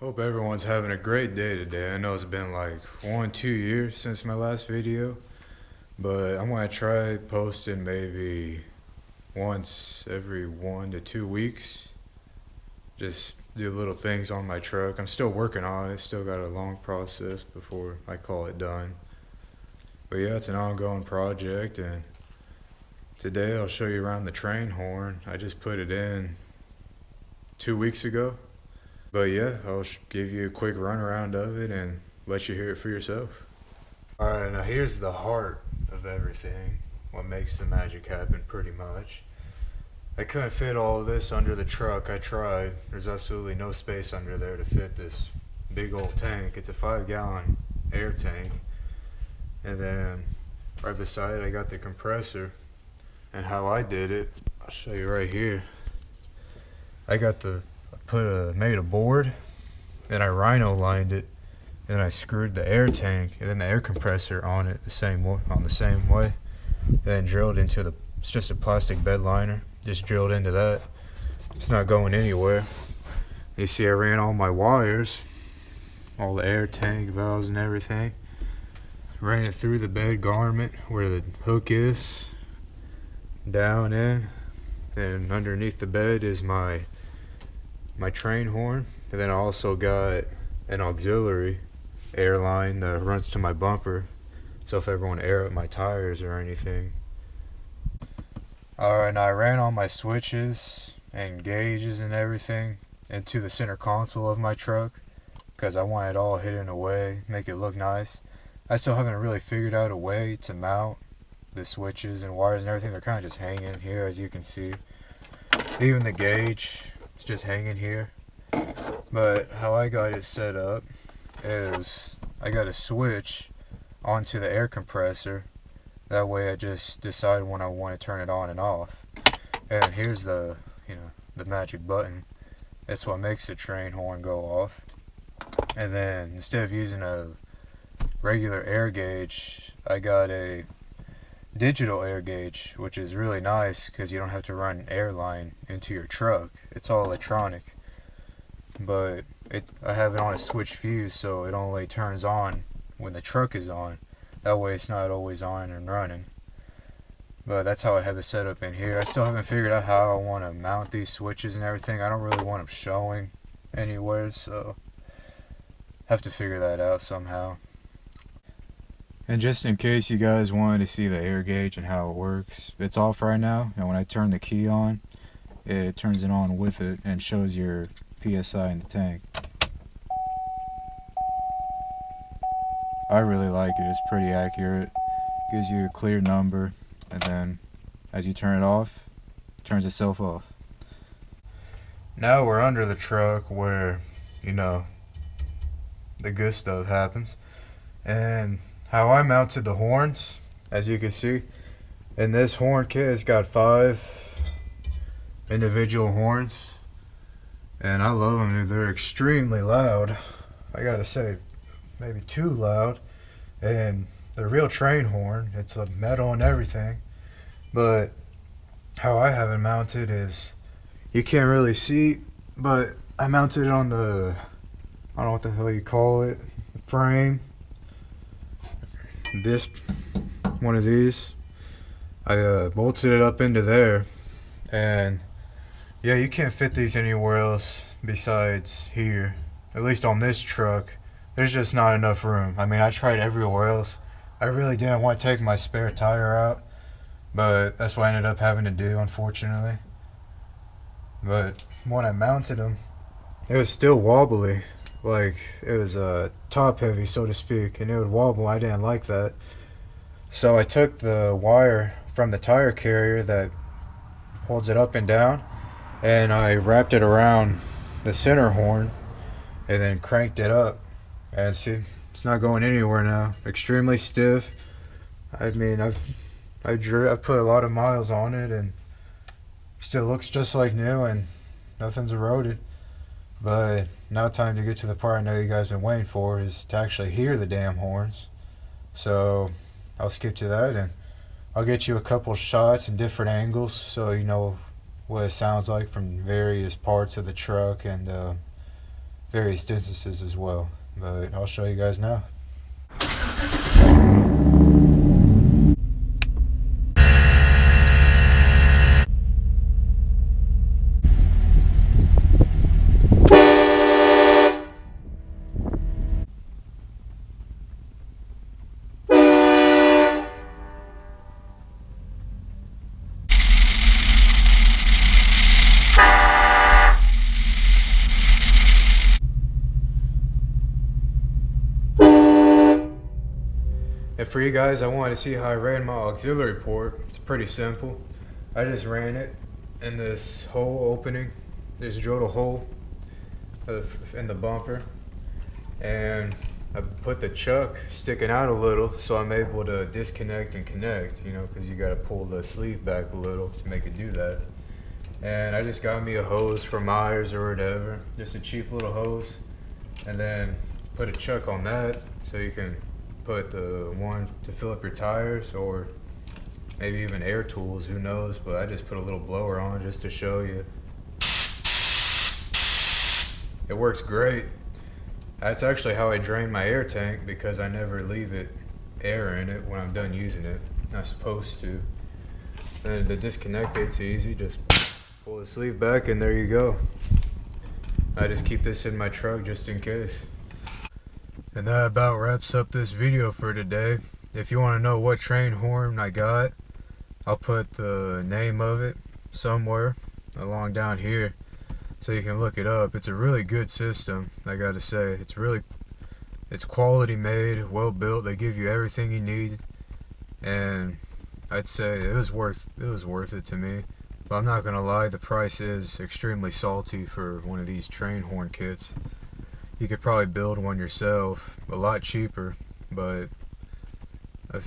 Hope everyone's having a great day today. I know it's been like 1, 2 years since my last video, but I'm gonna try posting maybe once every 1 to 2 weeks. Just do little things on my truck. I'm still working on it, still got a long process before I call it done. But yeah, it's an ongoing project, and today I'll show you around the train horn. I just put it in 2 weeks ago. But yeah, I'll give you a quick run around of it and let you hear it for yourself. Alright, now here's the heart of everything. What makes the magic happen, pretty much. I couldn't fit all of this under the truck. I tried. There's absolutely no space under there to fit this big old tank. It's a 5-gallon air tank. And then right beside it, I got the compressor. And how I did it, I'll show you right here. Made a board, and I rhino lined it, and I screwed the air tank and then the air compressor on it the same way. Then drilled into it's just a plastic bed liner, just drilled into that. It's not going anywhere. You see I ran all my wires, all the air tank valves and everything, ran it through the bed garment where the hook is, down in, and underneath the bed is my train horn. And then I also got an auxiliary air line that runs to my bumper, so if I ever want to air up my tires or anything. Alright, now I ran all my switches and gauges and everything into the center console of my truck because I want it all hidden away, make it look nice. I still haven't really figured out a way to mount the switches and wires and everything. They're kind of just hanging here, as you can see. Even the gauge, it's just hanging here. But how I got it set up is I got a switch onto the air compressor. That way I just decide when I want to turn it on and off. And here's the magic button. That's what makes the train horn go off. And then instead of using a regular air gauge, I got a digital air gauge, which is really nice because you don't have to run an air line into your truck. It's all electronic, but I have it on a switch fuse, so it only turns on when the truck is on. That way it's not always on and running. But that's how I have it set up in here. I still haven't figured out how I want to mount these switches and everything. I don't really want them showing anywhere, so have to figure that out somehow. And just in case you guys wanted to see the air gauge and how it works, it's off right now, and when I turn the key on, it turns it on with it and shows your PSI in the tank. I really like it. It's pretty accurate. Gives you a clear number, and then as you turn it off, it turns itself off. Now we're under the truck where, the good stuff happens. And how I mounted the horns, as you can see, in this horn kit, it's got 5 individual horns, and I love them. They're extremely loud. I gotta say, maybe too loud. And they're a real train horn. It's a metal and everything. But how I have it mounted is, you can't really see, but I mounted it on the, I don't know what the hell you call it, the frame. This one of these, I bolted it up into there, and yeah, you can't fit these anywhere else besides here. At least on this truck, there's just not enough room. I mean, I tried everywhere else. I really didn't want to take my spare tire out, but that's what I ended up having to do, unfortunately. But when I mounted them, it was still wobbly. Like, it was top heavy, so to speak, and it would wobble. I didn't like that, so I took the wire from the tire carrier that holds it up and down, and I wrapped it around the center horn and then cranked it up, and see, it's not going anywhere now. Extremely stiff. I mean, I've put a lot of miles on it, and still looks just like new, and nothing's eroded. But now time to get to the part I know you guys been waiting for, is to actually hear the damn horns. So I'll skip to that, and I'll get you a couple shots in different angles so you know what it sounds like from various parts of the truck, and various distances as well, but I'll show you guys now. And for you guys, I wanted to see how I ran my auxiliary port. It's pretty simple. I just ran it in this hole opening. Just drilled a hole in the bumper, and I put the chuck sticking out a little so I'm able to disconnect and connect, you know, because you got to pull the sleeve back a little to make it do that. And I just got me a hose from Myers or whatever, just a cheap little hose, and then put a chuck on that so you can put the one to fill up your tires, or maybe even air tools, who knows, but I just put a little blower on just to show you. It works great. That's actually how I drain my air tank, because I never leave it air in it when I'm done using it. I'm supposed to. And to disconnect it's easy, just pull the sleeve back and there you go. I just keep this in my truck just in case. And that about wraps up this video for today. If you want to know what train horn I got, I'll put the name of it somewhere along down here so you can look it up. It's a really good system, I gotta say. It's quality made, well built. They give you everything you need, and I'd say it was worth it to me. But I'm not gonna lie, the price is extremely salty for one of these train horn kits. You could probably build one yourself a lot cheaper, but I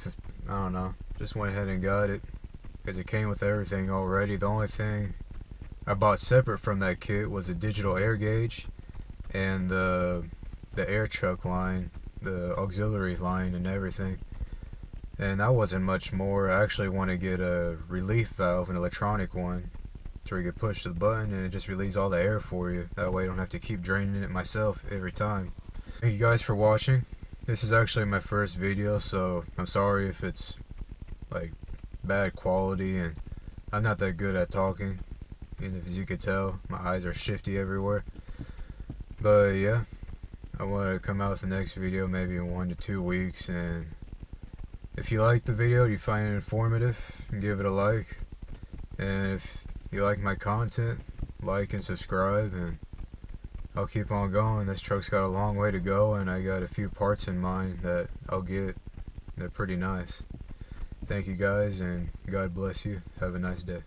don't know, just went ahead and got it because it came with everything already. The only thing I bought separate from that kit was a digital air gauge and the air chuck line, the auxiliary line and everything. And that wasn't much more. I actually want to get a relief valve, an electronic one, where you can push the button and it just relieves all the air for you. That way I don't have to keep draining it myself every time. Thank you guys for watching. This is actually my first video, so I'm sorry if it's like bad quality, and I'm not that good at talking, and as you could tell, my eyes are shifty everywhere. But yeah, I want to come out with the next video maybe in 1 to 2 weeks, and if you like the video, you find it informative, give it a like. And if you like my content, like and subscribe, and I'll keep on going. This truck's got a long way to go, and I got a few parts in mind that I'll get. They're pretty nice. Thank you guys, and God bless you. Have a nice day.